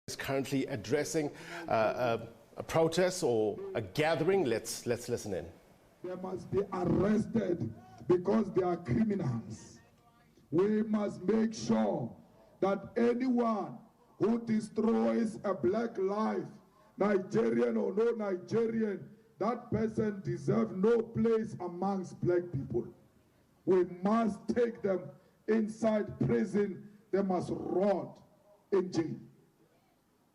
is currently addressing a protest or a gathering. Let's listen in. They must be arrested because they are criminals. We must make sure that anyone who destroys a black life, Nigerian or no Nigerian, that person deserves no place amongst black people. We must take them inside prison. They must rot in jail.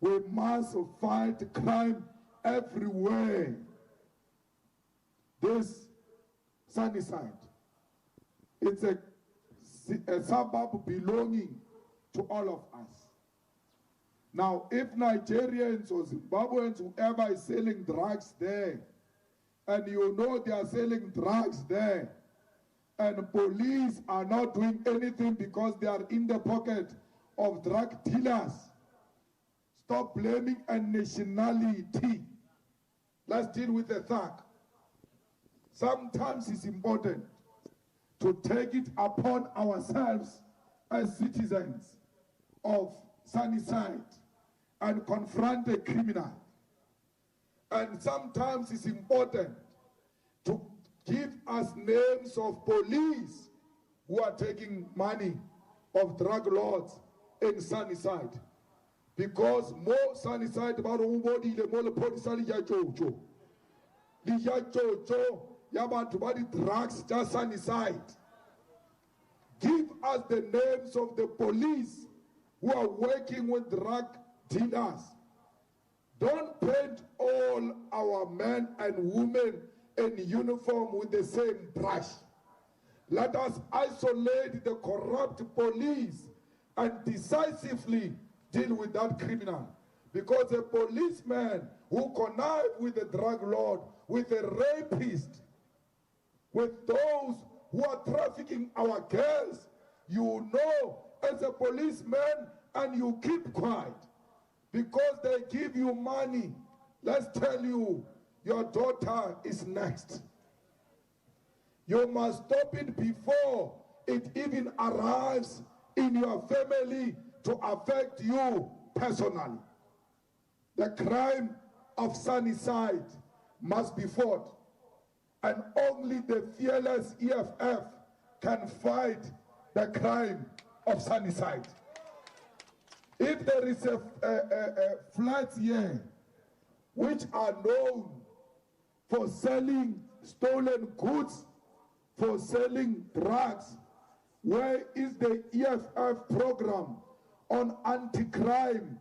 We must fight crime everywhere. This Sunnyside, it's a suburb belonging to all of us. Now, if Nigerians or Zimbabweans, whoever is selling drugs there, and you know they are selling drugs there, and police are not doing anything because they are in the pocket of drug dealers, stop blaming a nationality. Let's deal with the thug. Sometimes it's important to take it upon ourselves as citizens of Sunnyside and confront a criminal. And sometimes it's important to give us names of police who are taking money of drug lords in Sunnyside. Because more Sunnyside about umodi le more police liyajojo. Liyajojo yabantu badi drugs just Sunnyside. Give us the names of the police who are working with drug dealers. Don't paint all our men and women in uniform with the same brush. Let us isolate the corrupt police and decisively deal with that criminal. Because a policeman who connive with a drug lord, with a rapist, with those who are trafficking our girls, you know as a policeman and you keep quiet because they give you money. Let's tell you, your daughter is next. You must stop it before it even arrives in your family to affect you personally. The crime of Sunnyside must be fought, and only the fearless EFF can fight the crime of Sunnyside. If there is a flats here which are known for selling stolen goods, for selling drugs, where is the EFF program on anti-crime?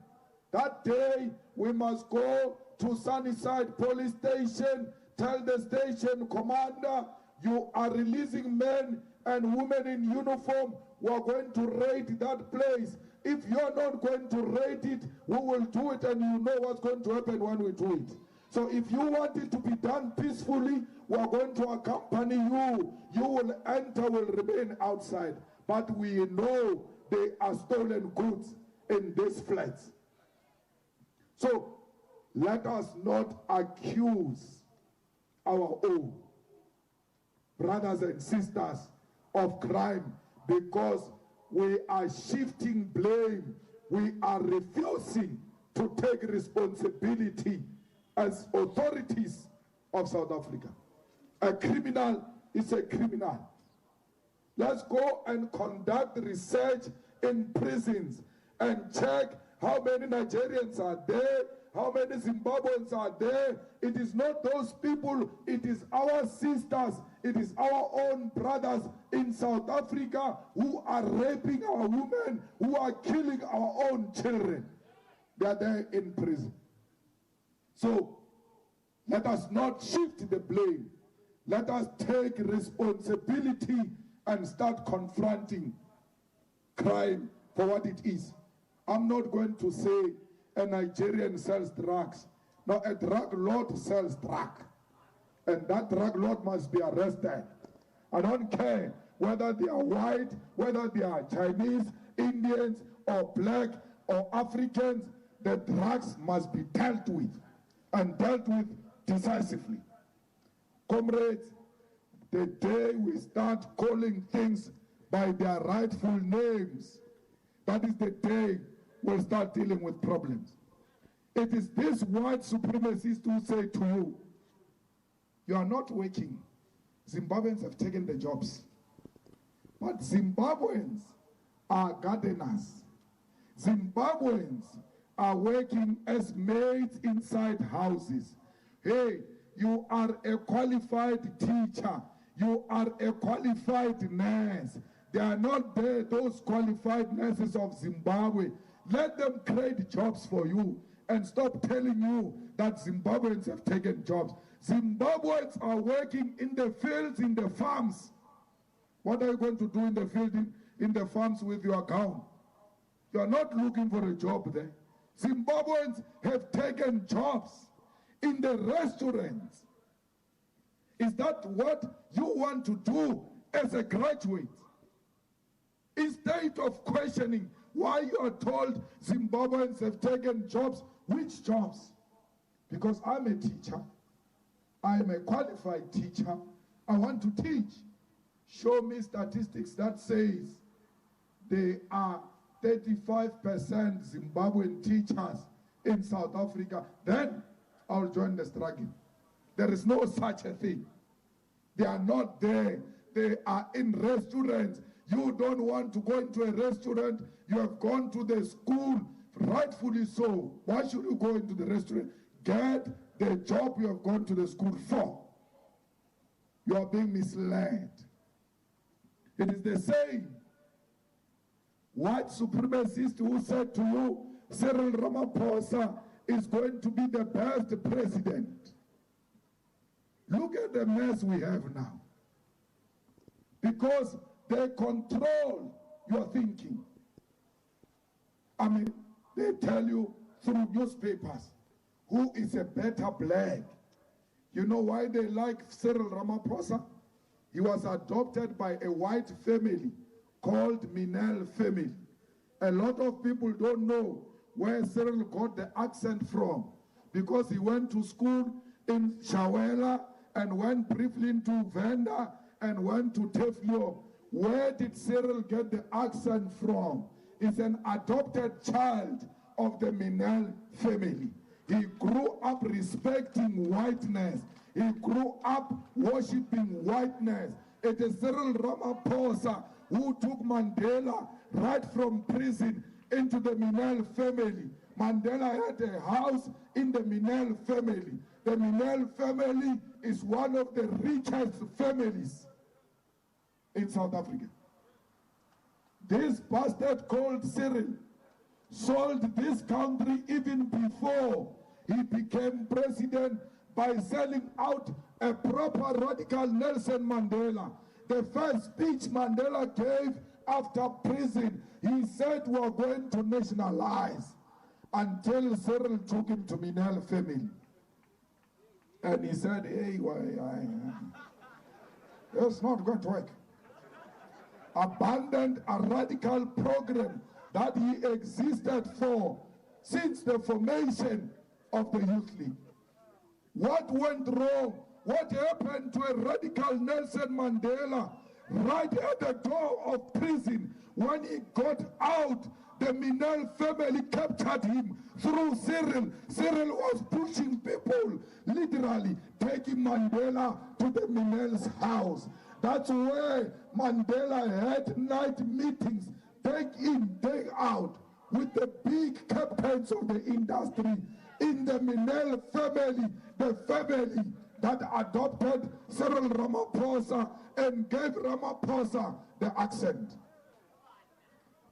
That day we must go to Sunnyside police station, tell the station commander, you are releasing men and women in uniform who are going to raid that place. If you're not going to raid it, we will do it, and you know what's going to happen when we do it. So if you want it to be done peacefully, we are going to accompany you. You will enter, will remain outside. But we know they are stolen goods in these flats. So let us not accuse our own brothers and sisters of crime because we are shifting blame. We are refusing to take responsibility as authorities of South Africa. A criminal is a criminal. Let's go and conduct research in prisons and check how many Nigerians are there, how many Zimbabweans are there. It is not those people, it is our sisters, it is our own brothers in South Africa who are raping our women, who are killing our own children. They are there in prison. So let us not shift the blame. Let us take responsibility and start confronting crime for what it is. I'm not going to say a Nigerian sells drugs. No, a drug lord sells drug. And that drug lord must be arrested. I don't care whether they are white, whether they are Chinese, Indians, or black, or Africans. The drugs must be dealt with, and dealt with decisively. Comrades, the day we start calling things by their rightful names, that is the day we'll start dealing with problems. It is this white supremacist who say to you, you are not working. Zimbabweans have taken the jobs. But Zimbabweans are gardeners. Zimbabweans are working as maids inside houses. Hey, you are a qualified teacher. You are a qualified nurse. They are not there, those qualified nurses of Zimbabwe. Let them create jobs for you and stop telling you that Zimbabweans have taken jobs. Zimbabweans are working in the fields, in the farms. What are you going to do in the field, in the farms with your gown? You are not looking for a job there. Zimbabweans have taken jobs in the restaurants. Is that what you want to do as a graduate? Instead of questioning why you are told Zimbabweans have taken jobs, which jobs? Because I'm a teacher. I'm a qualified teacher. I want to teach. Show me statistics that says there are 35% Zimbabwean teachers in South Africa. Then I'll join the struggle. There is no such a thing. They are not there. They are in restaurants. You don't want to go into a restaurant. You have gone to the school, rightfully so. Why should you go into the restaurant? Get the job you have gone to the school for. You are being misled. It is the same white supremacist who said to you, Cyril Ramaphosa is going to be the best president. Look at the mess we have now. Because they control your thinking. I mean, they tell you through newspapers who is a better black. You know why they like Cyril Ramaphosa? He was adopted by a white family called Minel family. A lot of people don't know where Cyril got the accent from, because he went to school in Shawela and went briefly into Venda and went to Teflio. Where did Cyril get the accent from? He's an adopted child of the Minel family. He grew up respecting whiteness. He grew up worshipping whiteness. It is Cyril Ramaphosa who took Mandela right from prison into the Minel family. Mandela had a house in the Minel family. The Minel family is one of the richest families in South Africa. This bastard called Cyril sold this country even before he became president by selling out a proper radical Nelson Mandela. The first speech Mandela gave after prison, he said we are going to nationalize, until Cyril took him to Minel family. And he said, hey, it's not going to work. Abandoned a radical program that he existed for since the formation of the Youth League. What went wrong? What happened to a radical Nelson Mandela right at the door of prison? When he got out, the Minel family captured him through Cyril. Cyril was pushing people, literally taking Mandela to the Minel's house. That's where Mandela had night meetings, day in, day out, with the big captains of the industry in the Minel family, the family that adopted Cyril Ramaphosa and gave Ramaphosa the accent.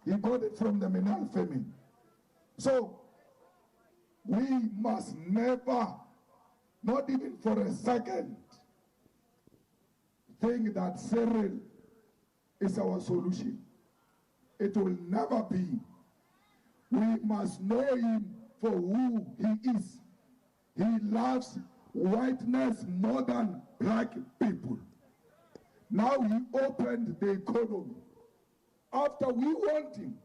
He got it from the Minel family. So, we must never, not even for a second, think that Cyril is our solution. It will never be. We must know him for who he is. He loves whiteness more than black people. Now he opened the economy. After we want him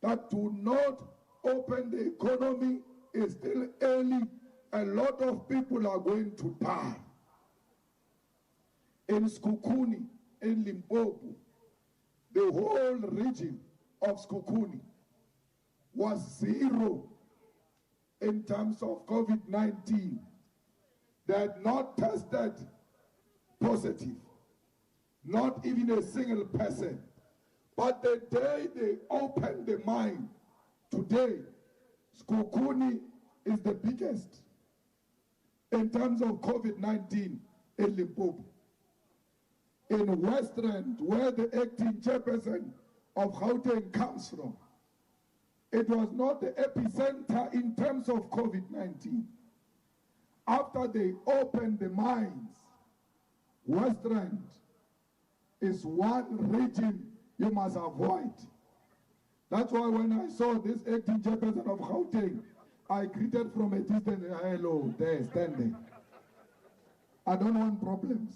that to not open the economy is still early, a lot of people are going to die. In Skukuni, in Limpopo, the whole region of Skukuni was zero in terms of COVID-19. They had not tested positive, not even a single person. But the day they opened the mine, today, Skukuni is the biggest in terms of COVID-19 in Limpopo. In Westland, where the acting chairperson of Gauteng comes from, it was not the epicenter in terms of COVID-19. After they opened the mines, Westland is one region you must avoid. That's why when I saw this acting chairperson of Gauteng, I greeted from a distance, hello, there, stand there. I don't want problems.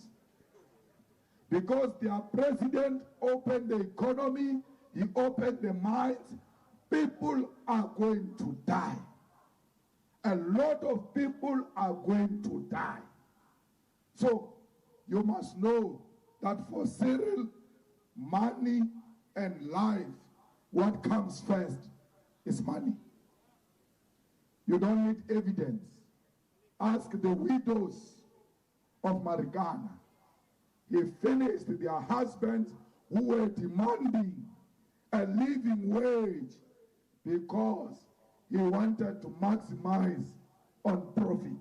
Because their president opened the economy, he opened the mines, people are going to die. A lot of people are going to die. So you must know that for Cyril, money and life, what comes first is money. You don't need evidence. Ask the widows of Marikana. He finished their husbands who were demanding a living wage because he wanted to maximize on profit.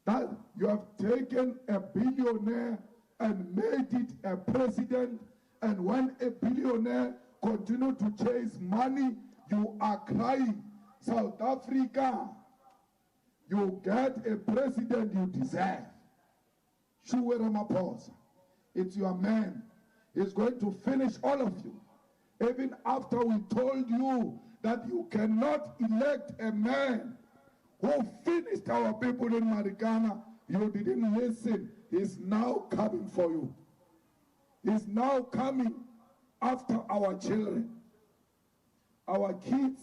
That you have taken a billionaire and made it a president, and when a billionaire continues to chase money, you are crying. South Africa, you get a president you deserve. Shuwe Ramaphosa, it's your man. He's going to finish all of you. Even after we told you that you cannot elect a man who finished our people in Marikana, you didn't listen. He's now coming for you. He's now coming after our children. Our kids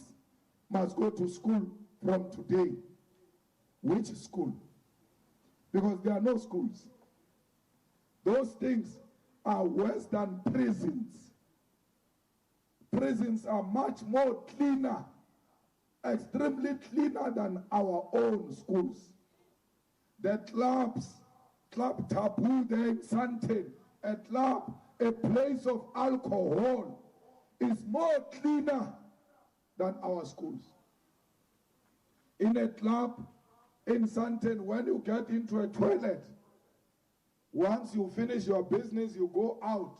must go to school from today. Which school? Because there are no schools. Those things are worse than prisons. Prisons are much more cleaner, extremely cleaner than our own schools. The clubs, Club Taboo there in Sandton, a club, a place of alcohol, is more cleaner than our schools. In a club in Sandton, when you get into a toilet, once you finish your business, you go out.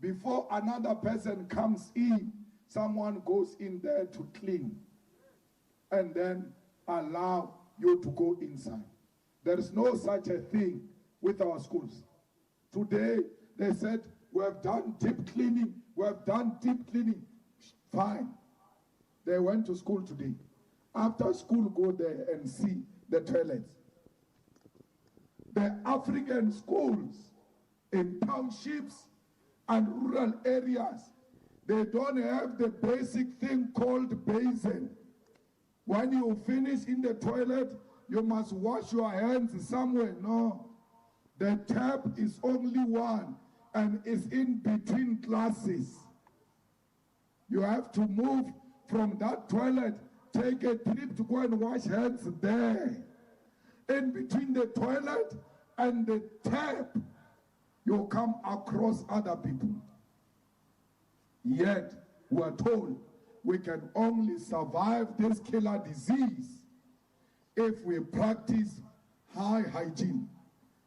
Before another person comes in, someone goes in there to clean and then allow you to go inside. There is no such a thing with our schools. Today, they said, we have done deep cleaning, we have done deep cleaning. Fine. They went to school today. After school, go there and see the toilets. The African schools in townships and rural areas, they don't have the basic thing called basin. When you finish in the toilet, you must wash your hands somewhere. No. The tap is only one and is in between classes. You have to move from that toilet, take a trip to go and wash hands there. In between the toilet and the tap, you come across other people. Yet, we are told we can only survive this killer disease if we practice high hygiene.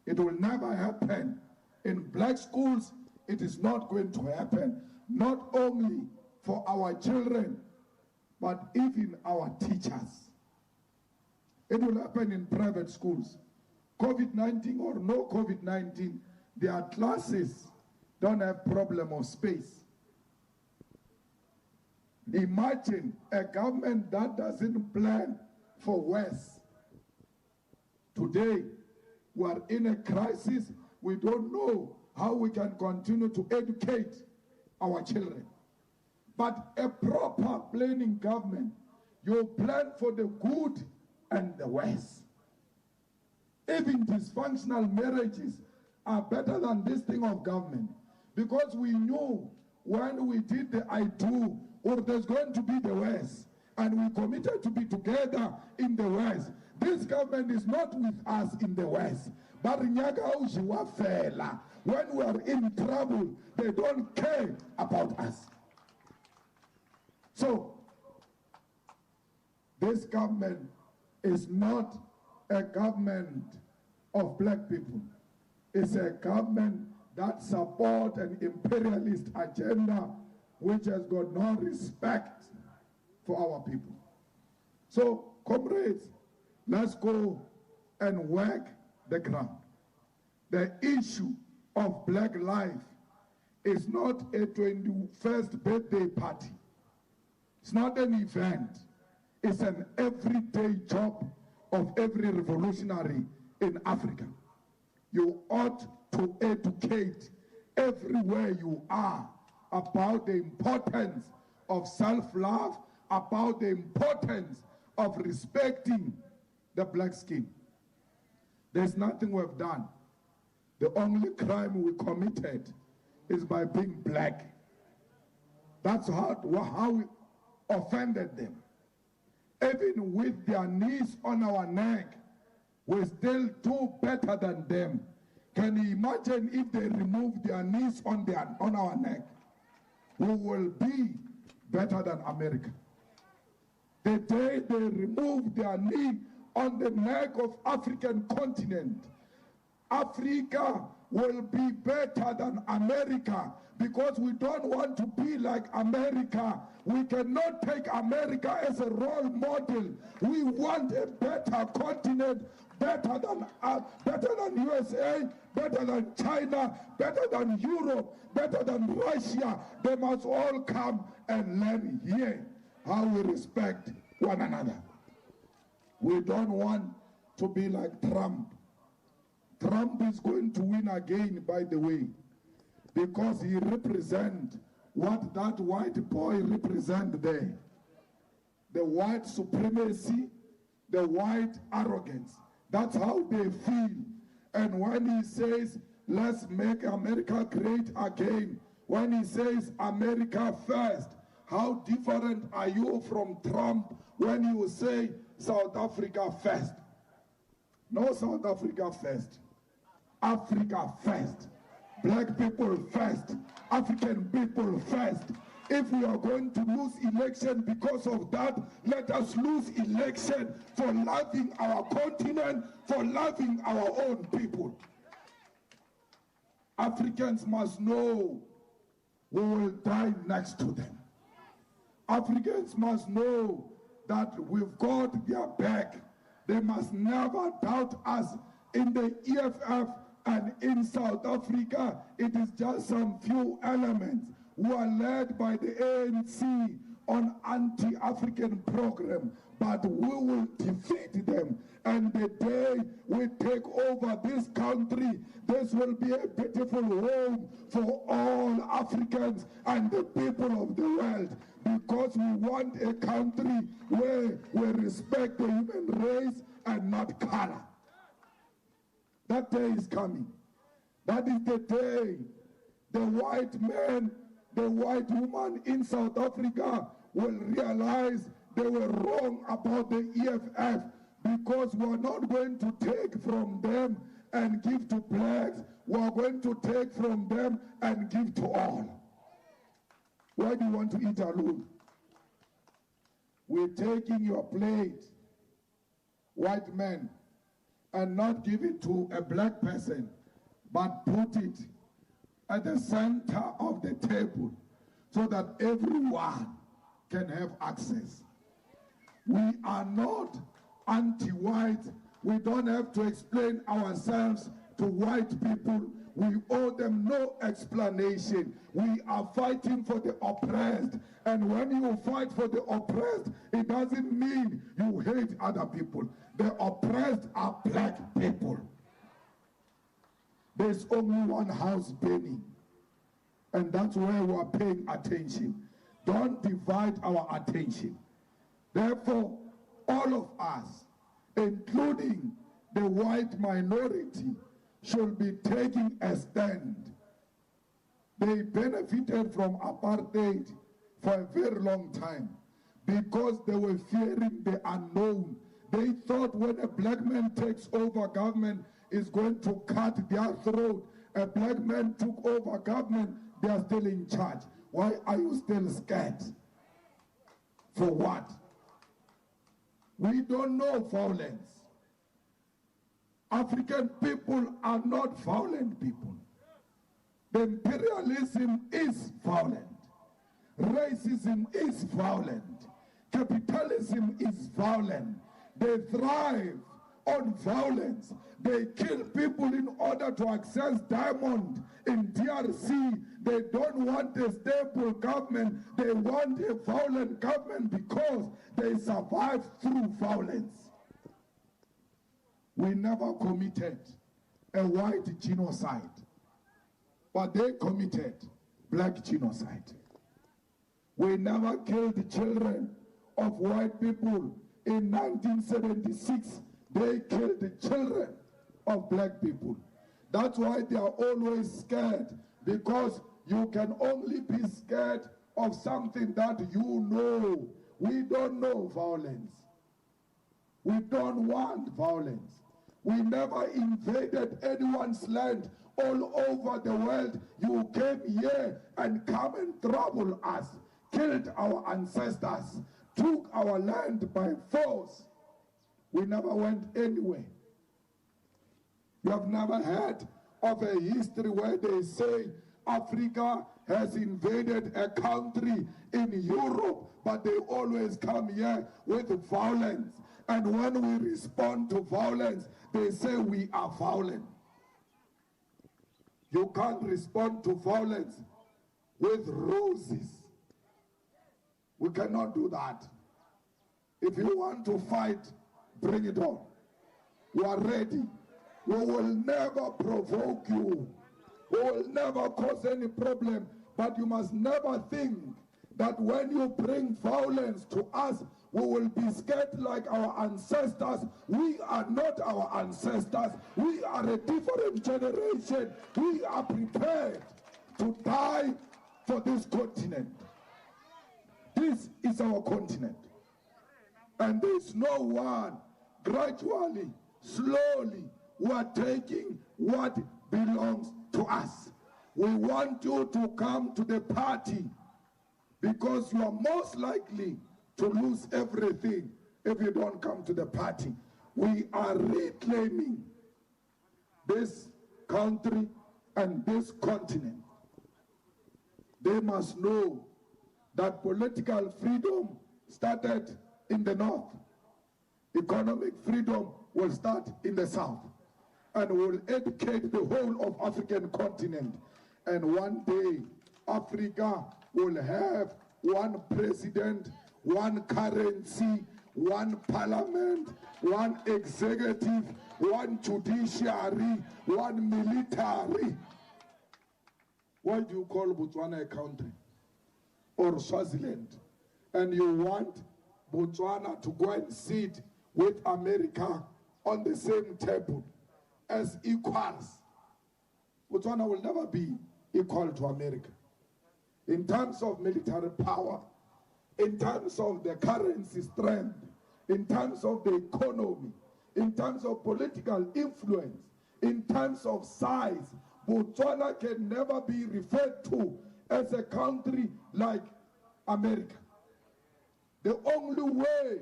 It will never happen. In black schools, it is not going to happen. Not only for our children, but even our teachers. It will happen in private schools. COVID-19 or no COVID-19, their classes don't have problem of space. Imagine a government that doesn't plan for West. Today, we are in a crisis. We don't know how we can continue to educate our children. But a proper planning government, you plan for the good and the worst. Even dysfunctional marriages are better than this thing of government. Because we knew when we did the I do, or there's going to be the worst. And we committed to be together government is not with us in the West. But when we are in trouble, they don't care about us. So, this government is not a government of black people. It's a government that supports an imperialist agenda which has got no respect for our people. So, comrades, let's go and work the ground. The issue of black life is not a 21st birthday party. It's not an event. It's an everyday job of every revolutionary in Africa. You ought to educate everywhere you are about the importance of self-love, about the importance of respecting the black skin. There's nothing we've done. The only crime we committed is by being black. That's how we offended them. Even with their knees on our neck, we still do better than them. Can you imagine if they remove their knees on our neck? We will be better than America. The day they remove their knee on the neck of African continent, Africa will be better than America, because we don't want to be like America. We cannot take America as a role model. We want a better continent, better than USA, better than China, better than Europe, better than Russia. They must all come and learn here how we respect one another. We don't want to be like Trump. Trump is going to win again, by the way, because he represents what that white boy represents there. The white supremacy, the white arrogance. That's how they feel. And when he says, let's make America great again, when he says America first, how different are you from Trump when you say South Africa first? No South Africa first. Africa first. Black people first. African people first. If we are going to lose election because of that, let us lose election for loving our continent, for loving our own people. Africans must know we will die next to them. Africans must know that we've got their back. They must never doubt us. In the EFF and in South Africa, it is just some few elements who are led by the ANC on anti-African program, but we will defeat them. And the day we take over this country, this will be a beautiful home for all Africans and the people of the world, because we want a country where we respect the human race and not color. That day is coming. That is the day the white man, the white woman in South Africa will realize they were wrong about the EFF, because we are not going to take from them and give to blacks. We are going to take from them and give to all. Why do you want to eat alone? We're taking your plate, white men, and not give it to a black person, but put it at the center of the table so that everyone can have access. We are not anti-white. We don't have to explain ourselves to white people. We owe them no explanation. We are fighting for the oppressed. And when you fight for the oppressed, it doesn't mean you hate other people. The oppressed are black people. There's only one house burning, and that's where we are paying attention. Don't divide our attention. Therefore, all of us, including the white minority, should be taking a stand. They benefited from apartheid for a very long time because they were fearing the unknown. They thought when a black man takes over government, is going to cut their throat. A black man took over government, they are still in charge. Why are you still scared? For what? We don't know violence. African people are not violent people. The imperialism is violent. Racism is violent. Capitalism is violent. They thrive on violence. They kill people in order to access diamond in DRC. They don't want a stable government. They want a violent government because they survive through violence. We never committed a white genocide, but they committed black genocide. We never killed children of white people. In 1976, they killed the children of black people. That's why they are always scared, because you can only be scared of something that you know. We don't know violence. We don't want violence. We never invaded anyone's land all over the world. You came here and come and trouble us, killed our ancestors, took our land by force. We never went anywhere. You have never heard of a history where they say Africa has invaded a country in Europe, but they always come here with violence. And when we respond to violence, they say we are violent. You can't respond to violence with roses. We cannot do that. If you want to fight, bring it on. We are ready. We will never provoke you. We will never cause any problem. But you must never think that when you bring violence to us, we will be scared like our ancestors. We are not our ancestors. We are a different generation. We are prepared to die for this continent. This is our continent. And there is no one. Gradually, slowly, we are taking what belongs to us. We want you to come to the party, because you are most likely to lose everything if you don't come to the party. We are reclaiming this country and this continent. They must know that political freedom started in the north. Economic freedom will start in the south, and will educate the whole of African continent. And one day, Africa will have one president, one currency, one parliament, one executive, one judiciary, one military. Why do you call Botswana a country? Or Swaziland? And you want Botswana to go and sit with America on the same table as equals. Botswana will never be equal to America. In terms of military power, in terms of the currency strength, in terms of the economy, in terms of political influence, in terms of size, Botswana can never be referred to as a country like America. The only way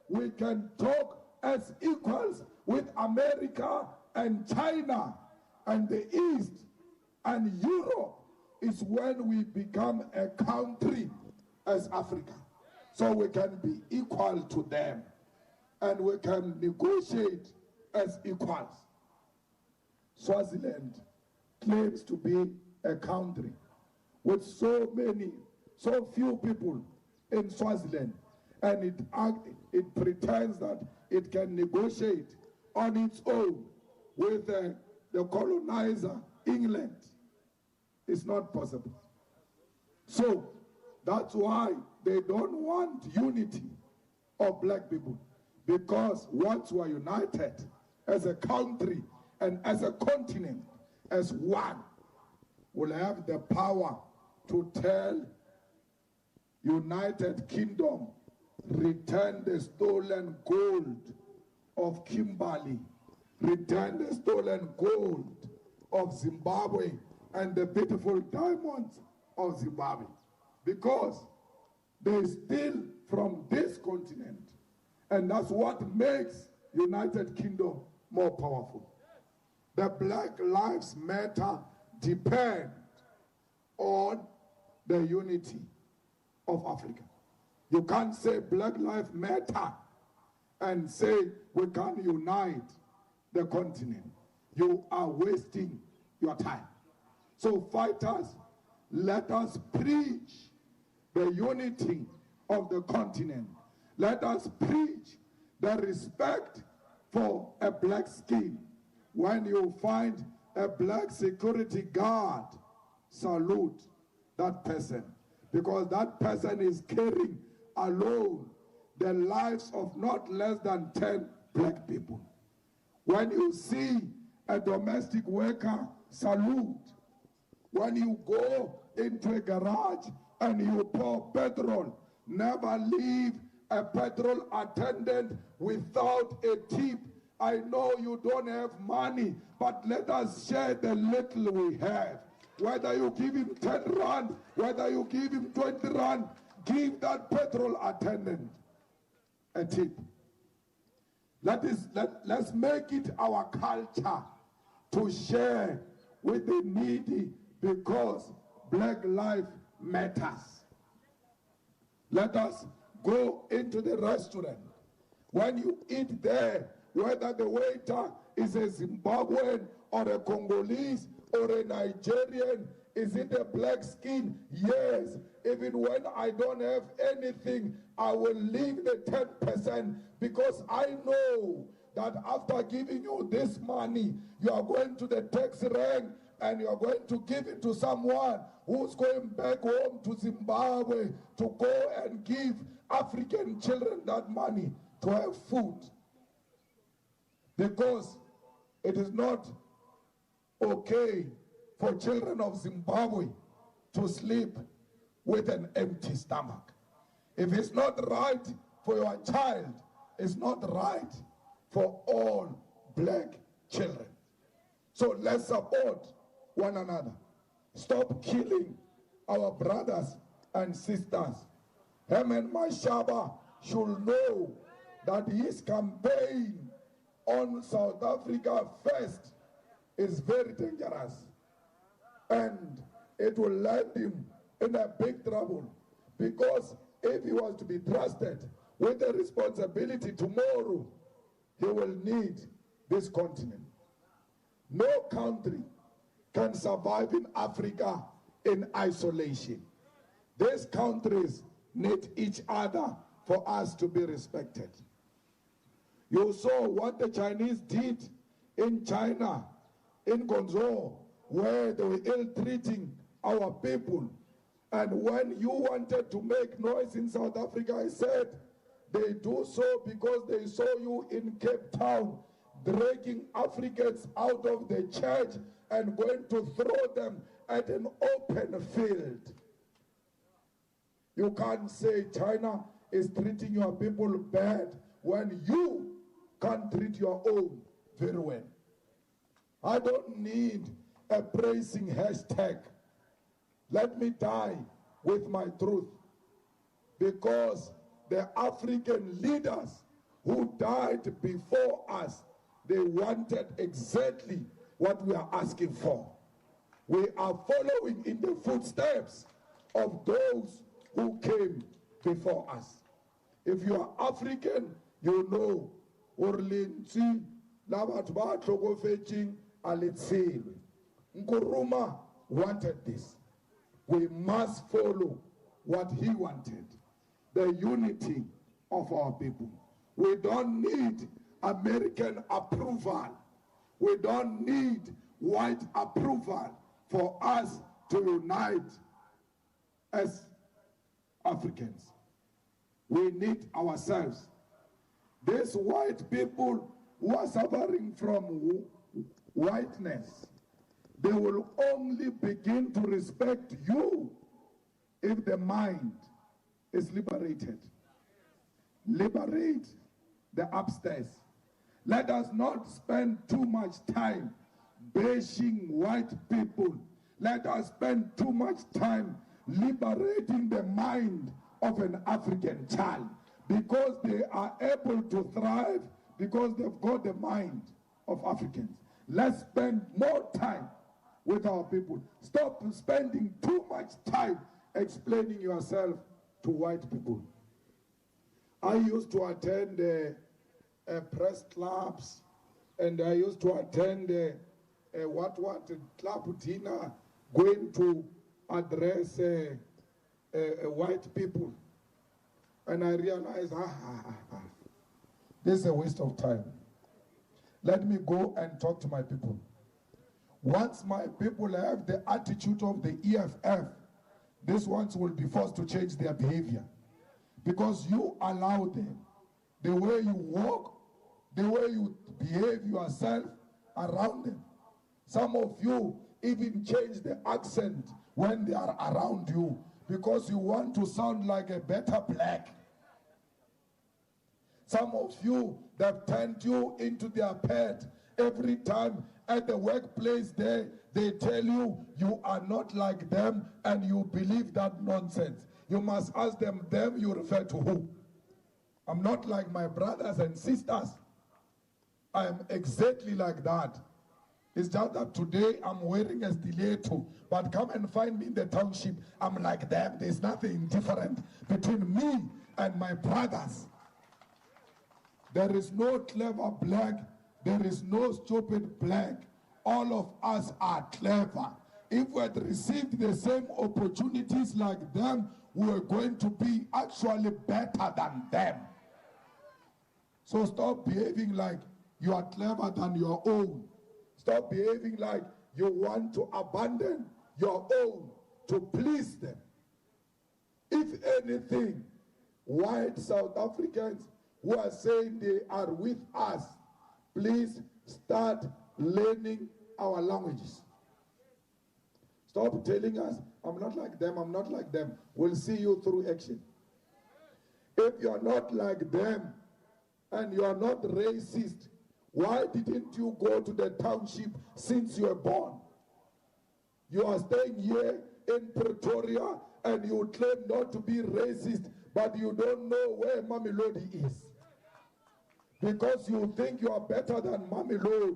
we can talk as equals with America and China and the East and Europe is when we become a country as Africa. So we can be equal to them and we can negotiate as equals. Swaziland claims to be a country with so few people in Swaziland, and it pretends that it can negotiate on its own with the colonizer, England. It's not possible. So that's why they don't want unity of black people, because once we are united as a country and as a continent, as one, we'll have the power to tell United Kingdom, return the stolen gold of Kimberley, return the stolen gold of Zimbabwe and the beautiful diamonds of Zimbabwe. Because they steal from this continent. And that's what makes United Kingdom more powerful. The Black Lives Matter depend on the unity of Africa. You can't say Black Lives Matter and say we can't unite the continent. You are wasting your time. So fighters, let us preach the unity of the continent. Let us preach the respect for a black skin. When you find a black security guard, salute that person, because that person is carrying alone the lives of not less than 10 black people. When you see a domestic worker, salute. When you go into a garage and you pour petrol, never leave a petrol attendant without a tip. I know you don't have money, but let us share the little we have. Whether you give him 10 rand, whether you give him 20 rand, give that petrol attendant a tip. Let's make it our culture to share with the needy, because Black life matters. Let us go into the restaurant. When you eat there, whether the waiter is a Zimbabwean or a Congolese or a Nigerian, is it a black skin? Yes. Even when I don't have anything, I will leave the 10%, because I know that after giving you this money, you are going to the tax rank and you are going to give it to someone who's going back home to Zimbabwe to go and give African children that money to have food. Because it is not okay for children of Zimbabwe to sleep with an empty stomach. If it's not right for your child, it's not right for all black children. So let's support one another. Stop killing our brothers and sisters. Herman Mashaba should know that his campaign on South Africa first is very dangerous, and it will land him in a big trouble, because if he was to be trusted with the responsibility tomorrow, he will need this continent. No country can survive in Africa in isolation. These countries need each other for us to be respected. You saw what the Chinese did in China, in Guangzhou, where they were ill-treating our people. And when you wanted to make noise in South Africa, I said, they do so because they saw you in Cape Town dragging Africans out of the church and going to throw them at an open field. You can't say China is treating your people bad when you can't treat your own very well. I don't need a praising hashtag. Let me die with my truth, because the African leaders who died before us, they wanted exactly what we are asking for. We are following in the footsteps of those who came before us. If you are African, you know, Orlinzi, Labatba, Trogofeching, Alitsil. Nkuruma wanted this. We must follow what he wanted, the unity of our people. We don't need American approval. We don't need white approval for us to unite as Africans. We need ourselves. These white people who are suffering from whiteness, they will only begin to respect you if the mind is liberated. Liberate the upstairs. Let us not spend too much time bashing white people. Let us spend too much time liberating the mind of an African child, because they are able to thrive because they've got the mind of Africans. Let's spend more time with our people. Stop spending too much time explaining yourself to white people. I used to attend press clubs, and I used to attend club dinner, going to address white people. And I realized, this is a waste of time. Let me go and talk to my people. Once my people have the attitude of the EFF, these ones will be forced to change their behavior. Because you allow them, the way you walk, the way you behave yourself around them. Some of you even change the accent when they are around you because you want to sound like a better black. Some of you, they've turned you into their pet. Every time at the workplace they tell you you are not like them, and you believe that nonsense. You must ask them you refer to who? I'm not like my brothers and sisters. I am exactly like that. It's just that today I'm wearing a stiletto, but come and find me in the township, I'm like them. There's nothing different between me and my brothers. There is no clever black, there is no stupid black. All of us are clever. If we had received the same opportunities like them, we were going to be actually better than them. So stop behaving like you are clever than your own. Stop behaving like you want to abandon your own to please them. If anything, white South Africans who are saying they are with us, please start learning our languages. Stop telling us, I'm not like them, I'm not like them. We'll see you through action. If you're not like them and you're not racist, why didn't you go to the township since you were born? You are staying here in Pretoria and you claim not to be racist, but you don't know where Mamelodi is. Because you think you are better than Mamelodi.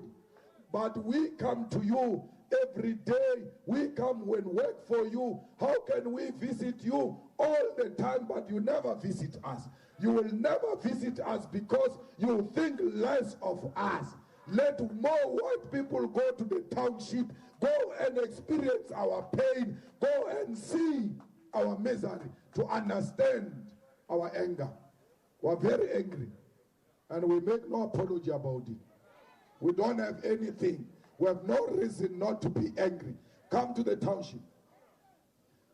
But we come to you every day. We come and work for you. How can we visit you all the time, but you never visit us? You will never visit us because you think less of us. Let more white people go to the township, go and experience our pain, go and see our misery, to understand our anger. We're very angry, and we make no apology about it. We don't have anything. We have no reason not to be angry. Come to the township.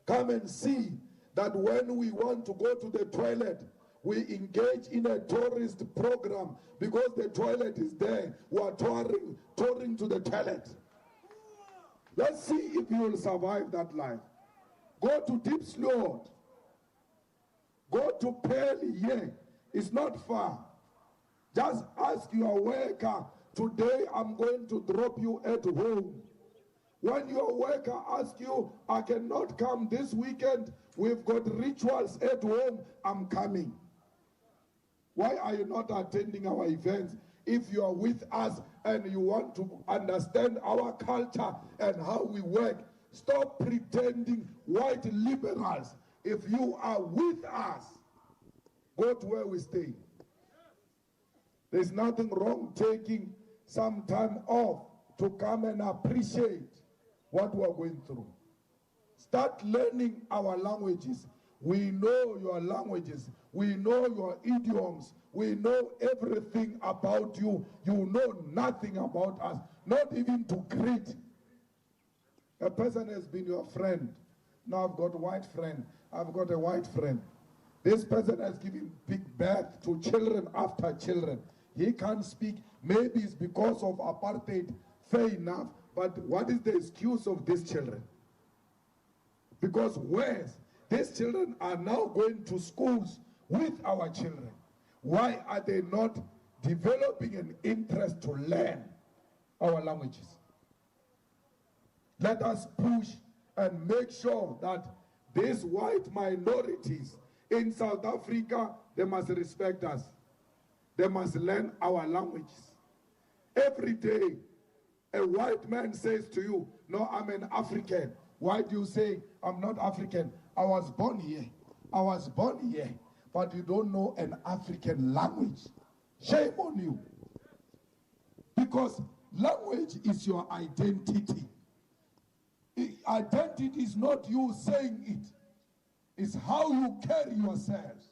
Come and see that when we want to go to the toilet, we engage in a tourist program because the toilet is there. We are touring to the toilet. Let's see if you will survive that life. Go to Deep Slot. Go to Pearly here. It's not far. Just ask your worker, today I'm going to drop you at home. When your worker asks you, I cannot come this weekend, we've got rituals at home, I'm coming. Why are you not attending our events? If you are with us and you want to understand our culture and how we work, stop pretending white liberals. If you are with us, go to where we stay. There's nothing wrong taking some time off to come and appreciate what we're going through. Start learning our languages. We know your languages. We know your idioms. We know everything about you. You know nothing about us, not even to greet. A person has been your friend. Now I've got a white friend. I've got a white friend. This person has given big birth to children after children. He can't speak. Maybe it's because of apartheid. Fair enough. But what is the excuse of these children? Because whereas these children are now going to schools with our children, why are they not developing an interest to learn our languages. Let us push and make sure that these white minorities in South Africa, they must respect us. They must learn our languages. Every day, a white man says to you, no, I'm an African. Why do you say, I'm not African? I was born here. I was born here. But you don't know an African language. Shame on you. Because language is your identity. Identity is not you saying it. It's how you carry yourselves.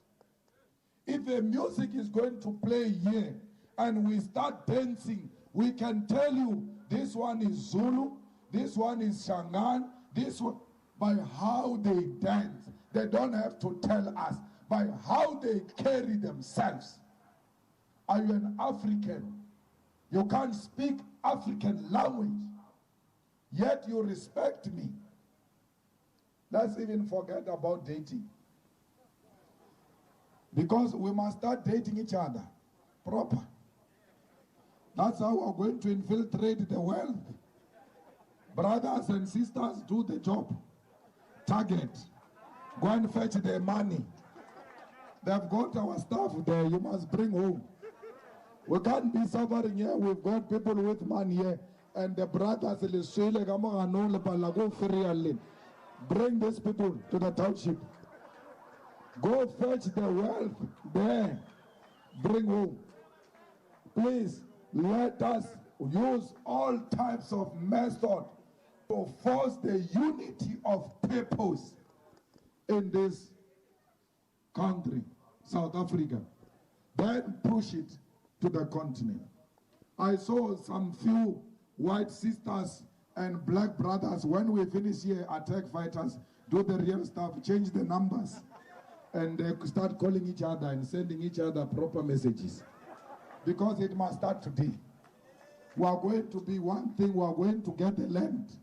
If the music is going to play here and we start dancing, we can tell you this one is Zulu, this one is Shangaan, this one, by how they dance. They don't have to tell us, by how they carry themselves. Are you an African? You can't speak African language, yet you respect me. Let's even forget about dating. Because we must start dating each other proper. That's how we're going to infiltrate the world. Brothers and sisters, do the job. Target. Go and fetch their money. They've got our stuff there. You must bring home. We can't be suffering here. We've got people with money here. And the brothers, bring these people to the township. Go fetch the wealth there. Bring home. Please, let us use all types of method to force the unity of purpose in this country, South Africa. Then push it to the continent. I saw some few white sisters and black brothers, when we finish here, attack fighters, do the real stuff, change the numbers, and start calling each other and sending each other proper messages. Because it must start today. We are going to be one thing, we are going to get the land.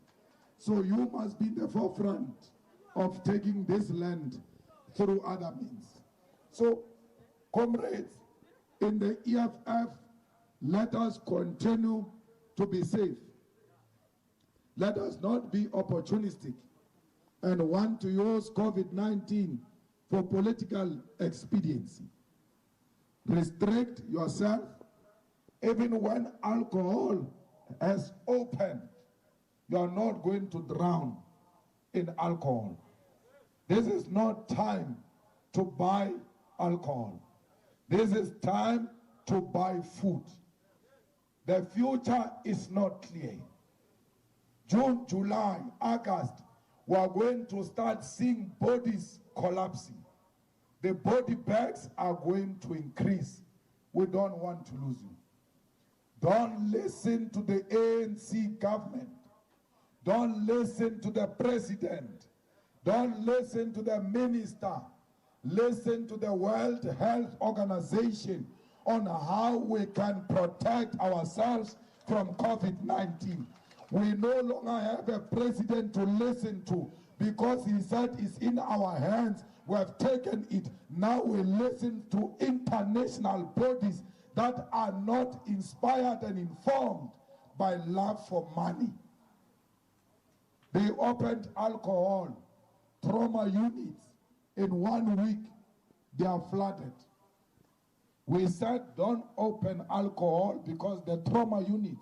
So you must be in the forefront of taking this land through other means. So, comrades, in the EFF, let us continue to be safe. Let us not be opportunistic and want to use COVID-19 for political expediency. Restrict yourself. Even when alcohol has opened, you are not going to drown in alcohol. This is not time to buy alcohol. This is time to buy food. The future is not clear. June, July, August, we are going to start seeing bodies collapsing. The body bags are going to increase. We don't want to lose you. Don't listen to the ANC government. Don't listen to the president. Don't listen to the minister. Listen to the World Health Organization on how we can protect ourselves from COVID-19. We no longer have a president to listen to because he said it's in our hands. We have taken it. Now we listen to international bodies that are not inspired and informed by love for money. They opened alcohol, trauma units. In 1 week, they are flooded. We said don't open alcohol because the trauma units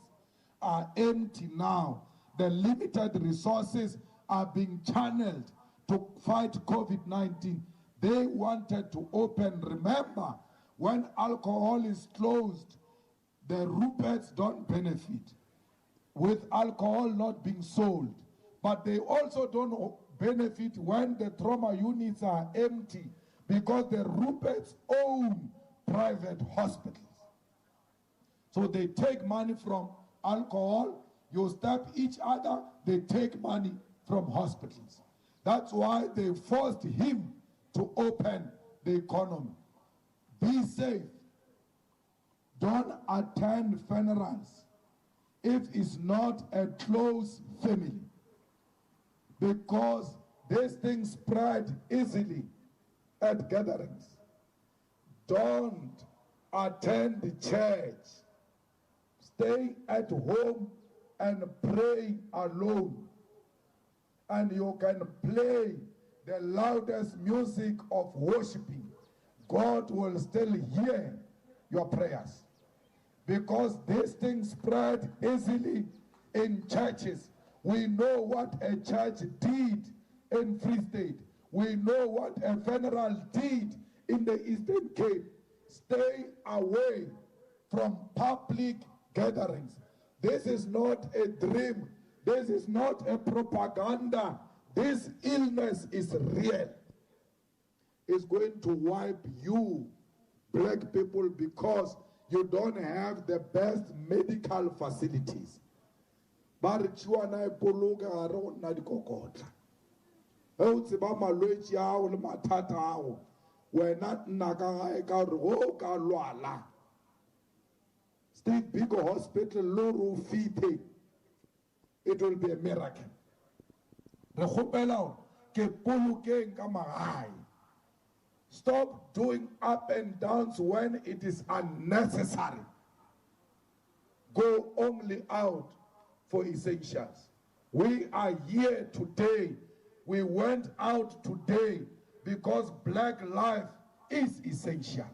are empty now. The limited resources are being channeled to fight COVID-19. They wanted to open. Remember, when alcohol is closed, the Ruperts don't benefit with alcohol not being sold. But they also don't benefit when the trauma units are empty because the Ruperts own private hospitals. So they take money from alcohol, you stab each other, they take money from hospitals. That's why they forced him to open the economy. Be safe. Don't attend funerals if it's not a close family, because these things spread easily at gatherings. Don't attend the church, stay at home and pray alone. And you can play the loudest music of worshiping. God will still hear your prayers. Because these things spread easily in churches. We know what a church did in Free State. We know what a funeral did in the Eastern Cape. Stay away from public gatherings. This is not a dream. This is not a propaganda. This illness is real. It's going to wipe you, black people, because you don't have the best medical facilities. But you and I pologa around na dikokotla. O tseba malwetsi a o le mathata a o. Wena nna ka gae ka re o ka lwala. State big hospital lo ro fite. It will be a miracle. Re kgopela ke polokeng ka magae. Stop doing up and downs when it is unnecessary. Go only out for essentials. We are here today. We went out today because black life is essential.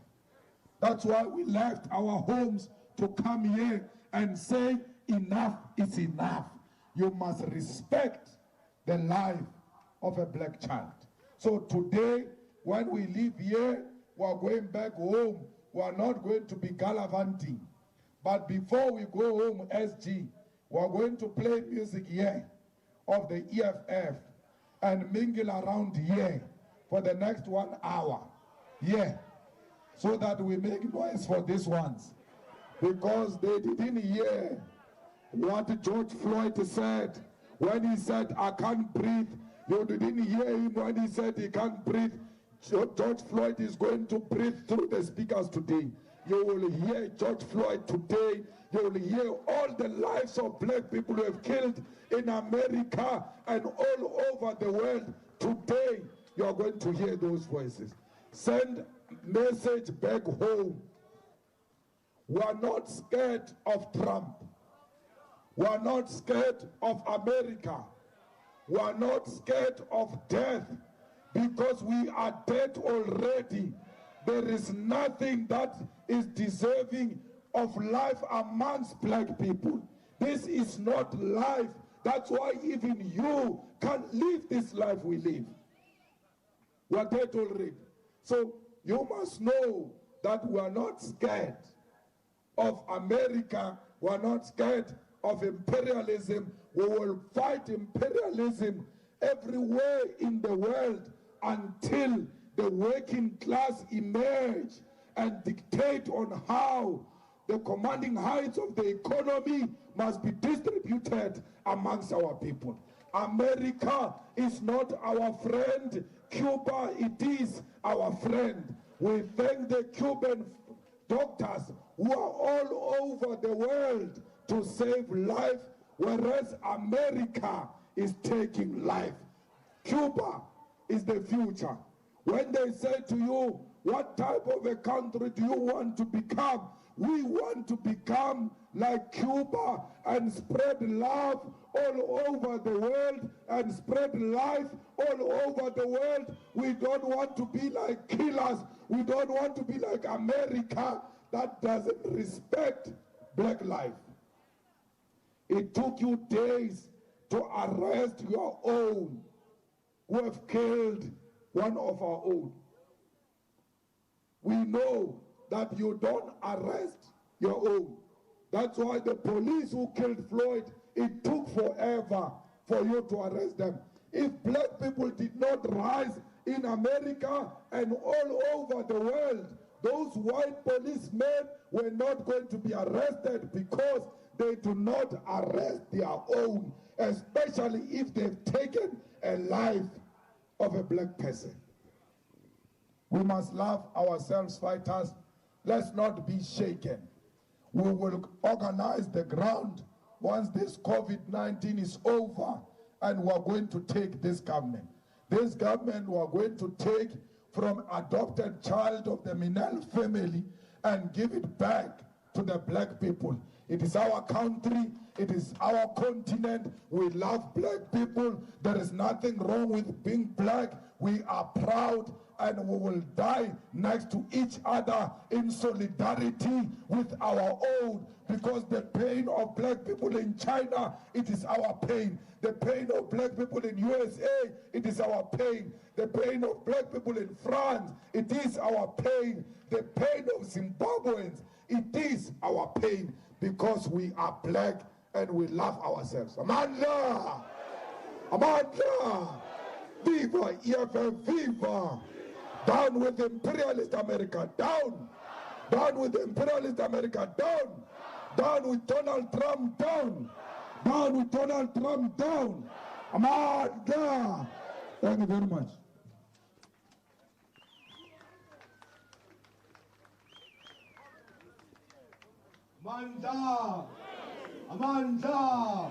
That's why we left our homes to come here and say enough is enough. You must respect the life of a black child. So today, when we leave here, we are going back home. We are not going to be gallivanting. But before we go home, SG, we are going to play music here of the EFF and mingle around here for the next 1 hour. Yeah. So that we make noise for these ones. Because they didn't hear what George Floyd said when he said, I can't breathe. You didn't hear him when he said he can't breathe. George Floyd is going to breathe through the speakers today. You will hear George Floyd today. You will hear all the lives of black people who have killed in America and all over the world. Today, you are going to hear those voices. Send message back home. We are not scared of Trump. We are not scared of America. We are not scared of death because we are dead already. There is nothing that is deserving of life amongst black people. This is not life. That's why even you can't live this life we live. We are dead already. So you must know that we are not scared of America. We are not scared of imperialism. We will fight imperialism everywhere in the world until the working class emerge and dictate on how the commanding heights of the economy must be distributed amongst our people. America is not our friend. Cuba, it is our friend. We thank the Cuban doctors who are all over the world to save life, whereas America is taking life. Cuba is the future. When they say to you, what type of a country do you want to become? We want to become like Cuba and spread love all over the world and spread life all over the world. We don't want to be like killers. We don't want to be like America that doesn't respect black life. It took you days to arrest your own who have killed one of our own. We know that you don't arrest your own. That's why the police who killed Floyd, it took forever for you to arrest them. If black people did not rise in America and all over the world, those white policemen were not going to be arrested because they do not arrest their own, especially if they've taken a life of a black person. We must love ourselves, fighters. Let's not be shaken. We will organize the ground once this COVID-19 is over, and we are going to take this government. This government we are going to take from adopted child of the Minel family, and give it back to the black people. It is our country, it is our continent. We love black people. There is nothing wrong with being black. We are proud and we will die next to each other in solidarity with our own, because the pain of black people in China, it is our pain. The pain of black people in USA, it is our pain. The pain of black people in France, it is our pain. The pain of Zimbabweans, it is our pain, because we are black and we love ourselves. Amandla! Amandla! Viva EFF, viva! Down with imperialist America, down! Down with imperialist America, down! Down with Donald Trump, down! Down with Donald Trump, down! Amandla! Thank you very much. Amanda! Amanda!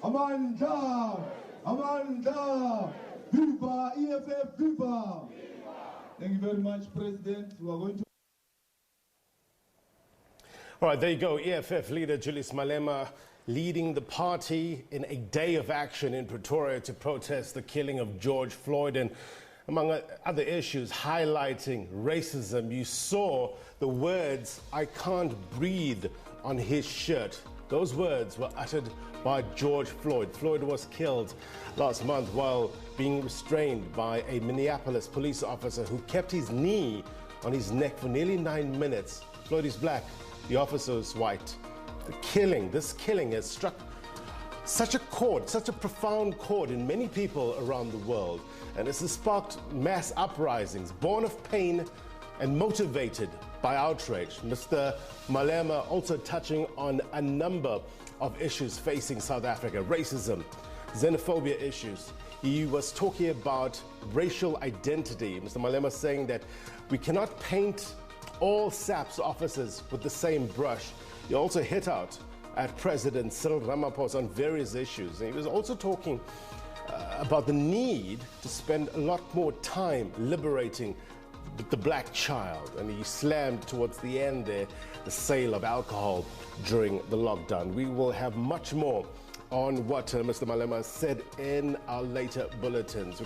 Amanda! Amanda! Viva EFF, viva! Thank you very much, President. We are going to... All right, there you go. EFF leader Julius Malema leading the party in a day of action in Pretoria to protest the killing of George Floyd, and among other issues, highlighting racism. You saw the words, "I can't breathe," on his shirt. Those words were uttered by George Floyd. Floyd was killed last month while being restrained by a Minneapolis police officer who kept his knee on his neck for nearly 9 minutes. Floyd is black, the officer is white. This killing has struck such a chord, such a profound chord in many people around the world, and this has sparked mass uprisings born of pain and motivated by outrage. Mr. Malema also touching on a number of issues facing South Africa: racism, xenophobia issues. He was talking about racial identity. Mr. Malema saying that we cannot paint all SAPS officers with the same brush. He also hit out at President Cyril Ramaphosa on various issues. And he was also talking about the need to spend a lot more time liberating the black child, and he slammed towards the end there the sale of alcohol during the lockdown. We will have much more on what Mr. Malema said in our later bulletins.